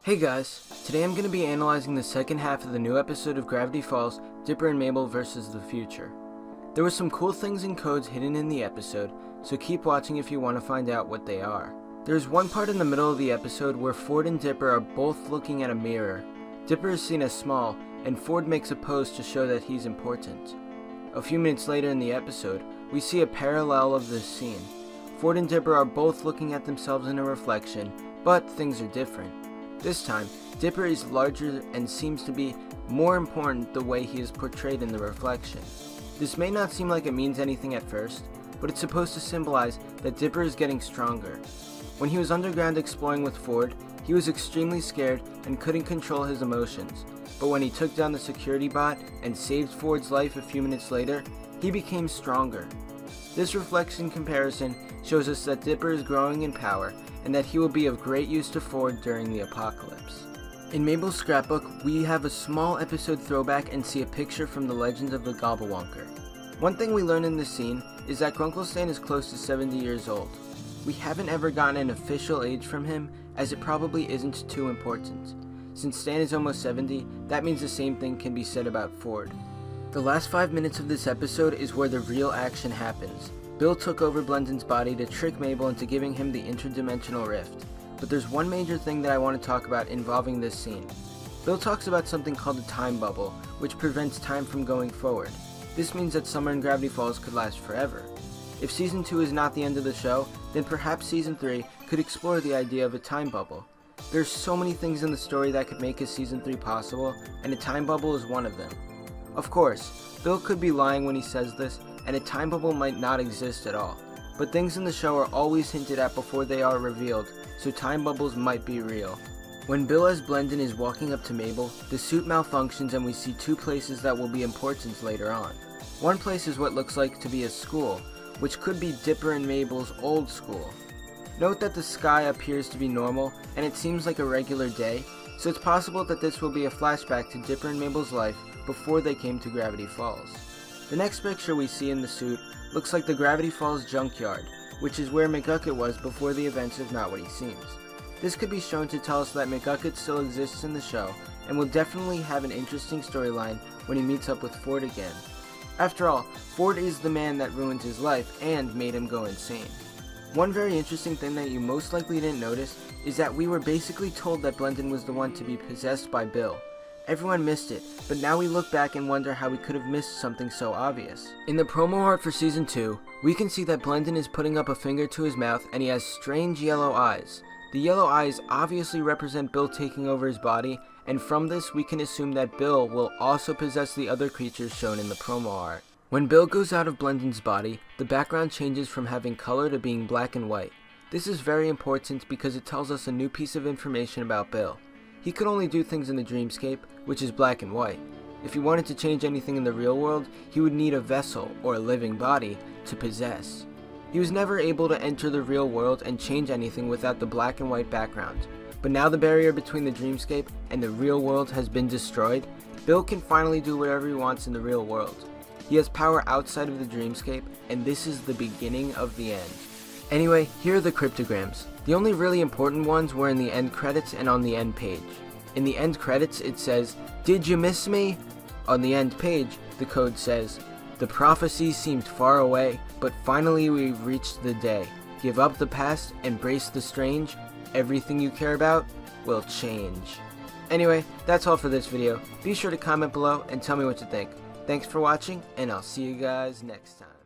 Hey guys, today I'm going to be analyzing the second half of the new episode of Gravity Falls, Dipper and Mabel vs. the Future. There were some cool things and codes hidden in the episode, so keep watching if you want to find out what they are. There's one part in the middle of the episode where Ford and Dipper are both looking at a mirror. Dipper is seen as small, and Ford makes a pose to show that he's important. A few minutes later in the episode, we see a parallel of this scene. Ford and Dipper are both looking at themselves in a reflection, but things are different. This time, Dipper is larger and seems to be more important the way he is portrayed in the reflection. This may not seem like it means anything at first, but it's supposed to symbolize that Dipper is getting stronger. When he was underground exploring with Ford, he was extremely scared and couldn't control his emotions, but when he took down the security bot and saved Ford's life a few minutes later, he became stronger. This reflection comparison shows us that Dipper is growing in power and that he will be of great use to Ford during the apocalypse. In Mabel's scrapbook, we have a small episode throwback and see a picture from the Legend of the Gobblewonker. One thing we learn in this scene is that Grunkle Stan is close to 70 years old. We haven't ever gotten an official age from him, as it probably isn't too important. Since Stan is almost 70, that means the same thing can be said about Ford. The last 5 minutes of this episode is where the real action happens. Bill took over Blendon's body to trick Mabel into giving him the interdimensional rift. But there's one major thing that I want to talk about involving this scene. Bill talks about something called a time bubble, which prevents time from going forward. This means that Summer in Gravity Falls could last forever. If Season 2 is not the end of the show, then perhaps Season 3 could explore the idea of a time bubble. There's so many things in the story that could make a Season 3 possible, and a time bubble is one of them. Of course, Bill could be lying when he says this, and a time bubble might not exist at all. But things in the show are always hinted at before they are revealed, so time bubbles might be real. When Bill as Blendon is walking up to Mabel, the suit malfunctions and we see two places that will be important later on. One place is what looks like to be a school, which could be Dipper and Mabel's old school. Note that the sky appears to be normal, and it seems like a regular day, so it's possible that this will be a flashback to Dipper and Mabel's life before they came to Gravity Falls. The next picture we see in the suit looks like the Gravity Falls junkyard, which is where McGucket was before the events of Not What He Seems. This could be shown to tell us that McGucket still exists in the show, and will definitely have an interesting storyline when he meets up with Ford again. After all, Ford is the man that ruined his life and made him go insane. One very interesting thing that you most likely didn't notice is that we were basically told that Blendon was the one to be possessed by Bill. Everyone missed it, but now we look back and wonder how we could have missed something so obvious. In the promo art for Season 2, we can see that Blendon is putting up a finger to his mouth and he has strange yellow eyes. The yellow eyes obviously represent Bill taking over his body, and from this we can assume that Bill will also possess the other creatures shown in the promo art. When Bill goes out of Blendon's body, the background changes from having color to being black and white. This is very important because it tells us a new piece of information about Bill. He could only do things in the dreamscape, which is black and white. If he wanted to change anything in the real world, he would need a vessel, or a living body, to possess. He was never able to enter the real world and change anything without the black and white background. But now the barrier between the dreamscape and the real world has been destroyed, Bill can finally do whatever he wants in the real world. He has power outside of the dreamscape, and this is the beginning of the end. Anyway, here are the cryptograms. The only really important ones were in the end credits and on the end page. In the end credits it says, "Did you miss me?" On the end page, the code says, "The prophecy seemed far away, but finally we've reached the day. Give up the past, embrace the strange. Everything you care about will change." Anyway, that's all for this video. Be sure to comment below and tell me what you think. Thanks for watching, and I'll see you guys next time.